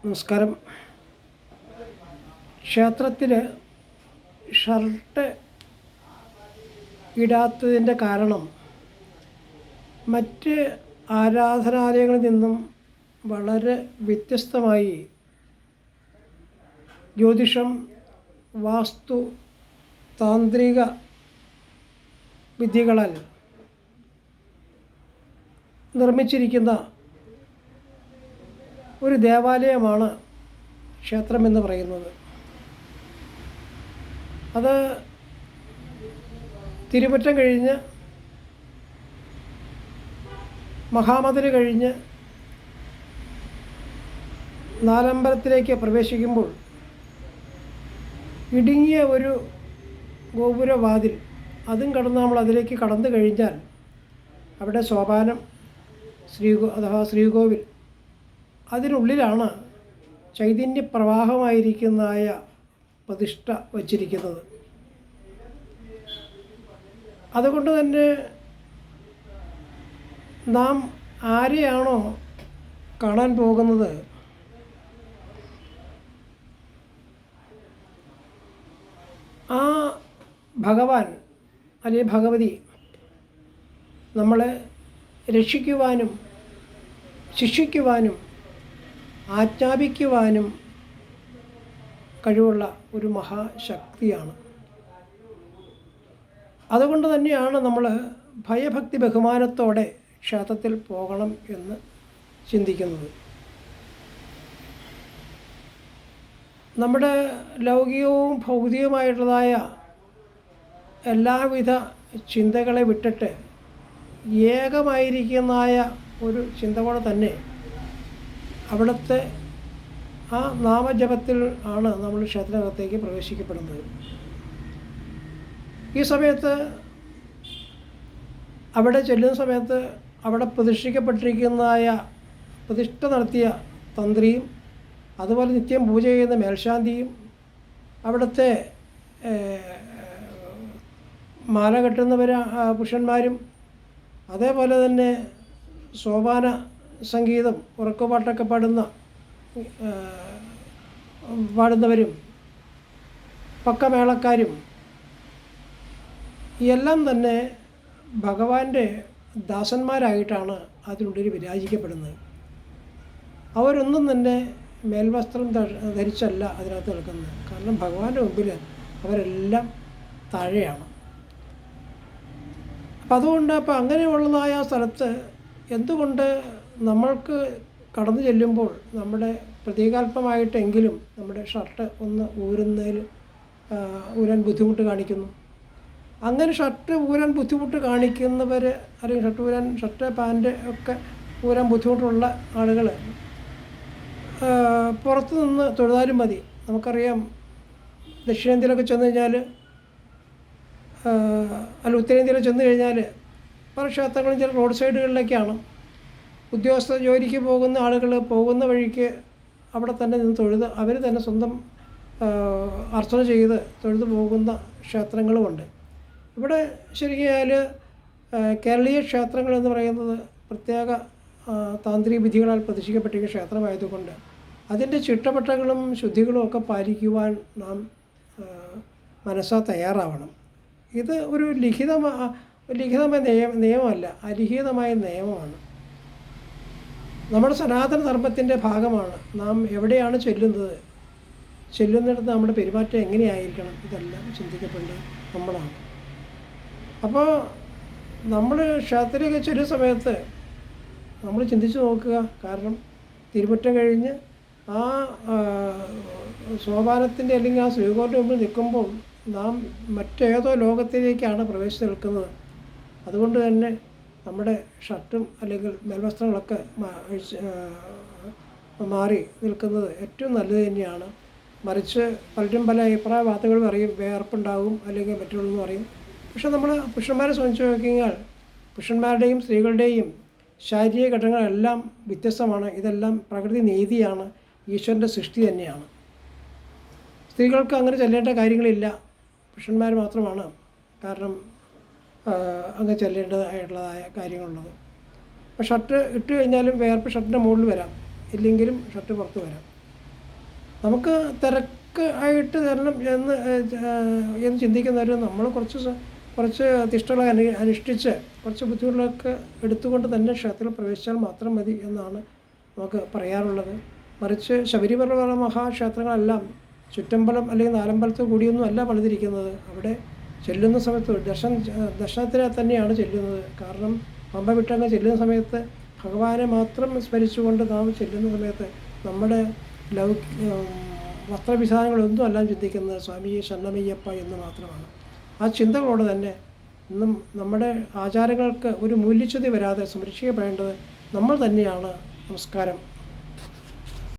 നമസ്കാരം. ക്ഷേത്രത്തിൽ ഷർട്ട് ഇടാത്തതിൻ്റെ കാരണം മറ്റ് ആരാധനാലയങ്ങളിൽ നിന്നും വളരെ വ്യത്യസ്തമായി ജ്യോതിഷം, വാസ്തു, താന്ത്രിക വിദ്യകളാൽ നിർമ്മിച്ചിരിക്കുന്ന ഒരു ദേവാലയമാണ് ക്ഷേത്രമെന്ന് പറയുന്നത്. അത് തിരുമുറ്റം കഴിഞ്ഞ് മഹാമതിൽ കഴിഞ്ഞ് നാലമ്പലത്തിലേക്ക് പ്രവേശിക്കുമ്പോൾ ഇടുങ്ങിയ ഒരു ഗോപുരവാതിൽ, അതും കടന്ന് നമ്മൾ അതിലേക്ക് കടന്നു കഴിഞ്ഞാൽ അവിടെ സോപാനം, അഥവാ ശ്രീകോവിൽ, അതിനുള്ളിലാണ് ചൈതന്യപ്രവാഹമായിരിക്കുന്നതായ പ്രതിഷ്ഠ വച്ചിരിക്കുന്നത്. അതുകൊണ്ട് തന്നെ നാം ആരെയാണോ കാണാൻ പോകുന്നത്, ആ ഭഗവാൻ അല്ലെങ്കിൽ ഭഗവതി നമ്മളെ രക്ഷിക്കുവാനും ശിക്ഷിക്കുവാനും ആജ്ഞാപിക്കുവാനും കഴിവുള്ള ഒരു മഹാശക്തിയാണ്. അതുകൊണ്ട് തന്നെയാണ് നമ്മൾ ഭയഭക്തി ബഹുമാനത്തോടെ ക്ഷേത്രത്തിൽ പോകണം എന്ന് ചിന്തിക്കുന്നത്. നമ്മുടെ ലൗകികവും ഭൗതികമായിട്ടുള്ളതായ എല്ലാവിധ ചിന്തകളെ വിട്ടിട്ട് ഏകമായിരിക്കുന്നതായ ഒരു ചിന്തയോടെ തന്നെ അവിടുത്തെ ആ നാമജപത്തിൽ ആണ് നമ്മൾ ക്ഷേത്രത്തിനകത്തേക്ക് പ്രവേശിക്കപ്പെടുന്നത്. ഈ സമയത്ത് അവിടെ ചെല്ലുന്ന സമയത്ത് അവിടെ പ്രതിഷ്ഠിക്കപ്പെട്ടിരിക്കുന്നതായ പ്രതിഷ്ഠ നടത്തിയ തന്ത്രിയും അതുപോലെ നിത്യം പൂജ ചെയ്യുന്ന മേൽശാന്തിയും അവിടുത്തെ മാല കെട്ടുന്നവർ പുരുഷന്മാരും അതേപോലെ തന്നെ സോപാന സംഗീതം, ഉറക്കപ്പാട്ടൊക്കെ പാടുന്നവരും പക്കമേളക്കാരും എല്ലാം തന്നെ ഭഗവാന്റെ ദാസന്മാരായിട്ടാണ് അതിനുള്ളിൽ വിരാജിക്കപ്പെടുന്നത്. അവരൊന്നും തന്നെ മേൽവസ്ത്രം ധരിച്ചല്ല അതിനകത്ത് നിൽക്കുന്നത്. കാരണം ഭഗവാന്റെ മുമ്പിൽ അവരെല്ലാം താഴെയാണ്. അപ്പം അതുകൊണ്ട് അങ്ങനെയുള്ളതായ സ്ഥലത്ത് എന്തുകൊണ്ട് നമ്മൾക്ക് കടന്നു ചെല്ലുമ്പോൾ നമ്മുടെ പ്രതീകാത്മകമായിട്ടെങ്കിലും നമ്മുടെ ഷർട്ട് ഒന്ന് ഊരാൻ ബുദ്ധിമുട്ട് കാണിക്കുന്നു. അങ്ങനെ ഷർട്ട് ഊരാൻ ബുദ്ധിമുട്ട് കാണിക്കുന്നവർ, അല്ലെങ്കിൽ ഷർട്ട് പാൻറ്റ് ഒക്കെ ഊരാൻ ബുദ്ധിമുട്ടുള്ള ആളുകൾ പുറത്തു നിന്ന് തൊഴുതാലും മതി. നമുക്കറിയാം, ദക്ഷിണേന്ത്യയിലൊക്കെ ചെന്ന് കഴിഞ്ഞാൽ, ഉത്തരേന്ത്യയിൽ ചെന്ന് കഴിഞ്ഞാൽ പല ക്ഷേത്രങ്ങളും ചില റോഡ് സൈഡുകളിലേക്കാണ്. ഉദ്യോഗസ്ഥ ജോലിക്ക് പോകുന്ന ആളുകൾ പോകുന്ന വഴിക്ക് അവിടെ തന്നെ നിന്ന് തൊഴുത് അവർ തന്നെ സ്വന്തം അർച്ചന ചെയ്ത് തൊഴുതു പോകുന്ന ക്ഷേത്രങ്ങളുമുണ്ട്. ഇവിടെ ശരിയാൽ കേരളീയ ക്ഷേത്രങ്ങൾ എന്ന് പറയുന്നത് പ്രത്യേക താന്ത്രിക വിധികളാൽ പ്രതിഷ്ഠിക്കപ്പെട്ടിരിക്കുന്ന ക്ഷേത്രമായതുകൊണ്ട് അതിൻ്റെ ചിട്ടവട്ടങ്ങളും ശുദ്ധികളും ഒക്കെ പാലിക്കുവാൻ നാം മനസ്സാ തയ്യാറാവണം. ഇത് ഒരു ലിഖിതമായ നിയമമല്ല, അലിഖിതമായ നിയമമാണ്. നമ്മുടെ സനാതന ധർമ്മത്തിൻ്റെ ഭാഗമാണ്. നാം എവിടെയാണ് ചെല്ലുന്നിടത്ത് നമ്മുടെ പെരുമാറ്റം എങ്ങനെയായിരിക്കണം, ഇതെല്ലാം ചിന്തിക്കപ്പെടേണ്ടത് നമ്മളാണ്. അപ്പോൾ നമ്മൾ ക്ഷേത്രത്തിലേക്ക് ചെല്ലുന്ന സമയത്ത് നമ്മൾ ചിന്തിച്ച് നോക്കുക. കാരണം തിരുമുറ്റം കഴിഞ്ഞ് ആ സോപാനത്തിൻ്റെ അല്ലെങ്കിൽ ആ ശ്രീകോവിലിൻ്റെ മുമ്പിൽ നിൽക്കുമ്പോൾ നാം മറ്റേതോ ലോകത്തിലേക്കാണ് പ്രവേശിച്ച് നിൽക്കുന്നത്. അതുകൊണ്ട് തന്നെ നമ്മുടെ ഷർട്ടും അല്ലെങ്കിൽ മേൽവസ്ത്രങ്ങളൊക്കെ മാറി നിൽക്കുന്നത് ഏറ്റവും നല്ലത് തന്നെയാണ്. മറിച്ച് പലരും പല അഭിപ്രായ വാർത്തകൾ പറയും, വേർപ്പുണ്ടാകും അല്ലെങ്കിൽ മറ്റുള്ളതെന്ന് പറയും. പക്ഷെ നമ്മൾ പുരുഷന്മാരെ സംബന്ധിച്ച് നോക്കിക്കഴിഞ്ഞാൽ പുരുഷന്മാരുടെയും സ്ത്രീകളുടെയും ശാരീരിക ഘടകങ്ങളെല്ലാം വ്യത്യസ്തമാണ്. ഇതെല്ലാം പ്രകൃതി നീതിയാണ്, ഈശ്വരൻ്റെ സൃഷ്ടി തന്നെയാണ്. സ്ത്രീകൾക്ക് അങ്ങനെ ചെല്ലേണ്ട കാര്യങ്ങളില്ല, പുരുഷന്മാർ മാത്രമാണ് കാരണം അങ്ങ് ചെല്ലേണ്ടതായിട്ടുള്ളതായ കാര്യങ്ങളുള്ളത്. അപ്പോൾ ഷർട്ട് ഇട്ട് കഴിഞ്ഞാലും വേർപ്പ് ഷർട്ടിൻ്റെ മുകളിൽ വരാം, ഇല്ലെങ്കിലും ഷർട്ട് പുറത്ത് വരാം. നമുക്ക് തിരക്ക് ആയിട്ട് തരണം എന്ന് ചിന്തിക്കുന്നവർ നമ്മൾ കുറച്ച് തിഷ്ടകളെ അനുഷ്ഠിച്ച് കുറച്ച് ബുദ്ധിമുട്ടുകളൊക്കെ എടുത്തുകൊണ്ട് തന്നെ ക്ഷേത്രത്തിൽ പ്രവേശിച്ചാൽ മാത്രം മതി എന്നാണ് നമുക്ക് പറയാറുള്ളത്. മറിച്ച് ശബരിമല മഹാക്ഷേത്രങ്ങളെല്ലാം ചുറ്റമ്പലം അല്ലെങ്കിൽ നാലമ്പലത്തിൽ കൂടിയൊന്നും അല്ല പണിതിരിക്കുന്നത്. അവിടെ ചെല്ലുന്ന സമയത്ത് ദർശനത്തിന് തന്നെയാണ് ചെല്ലുന്നത്. കാരണം പമ്പ വിട്ടങ്ങ് ചെല്ലുന്ന സമയത്ത് ഭഗവാനെ മാത്രം സ്മരിച്ചുകൊണ്ട് നാം ചെല്ലുന്ന സമയത്ത് നമ്മുടെ വസ്ത്രവിധാനങ്ങളൊന്നും എല്ലാം ചിന്തിക്കുന്നത് സ്വാമിയെ ശരണമയ്യപ്പ എന്ന് മാത്രമാണ്. ആ ചിന്തകളോട് തന്നെ ഇന്നും നമ്മുടെ ആചാരങ്ങൾക്ക് ഒരു മൂല്യച്യുതി വരാതെ സംരക്ഷിക്കപ്പെടേണ്ടത് നമ്മൾ തന്നെയാണ്. നമസ്കാരം.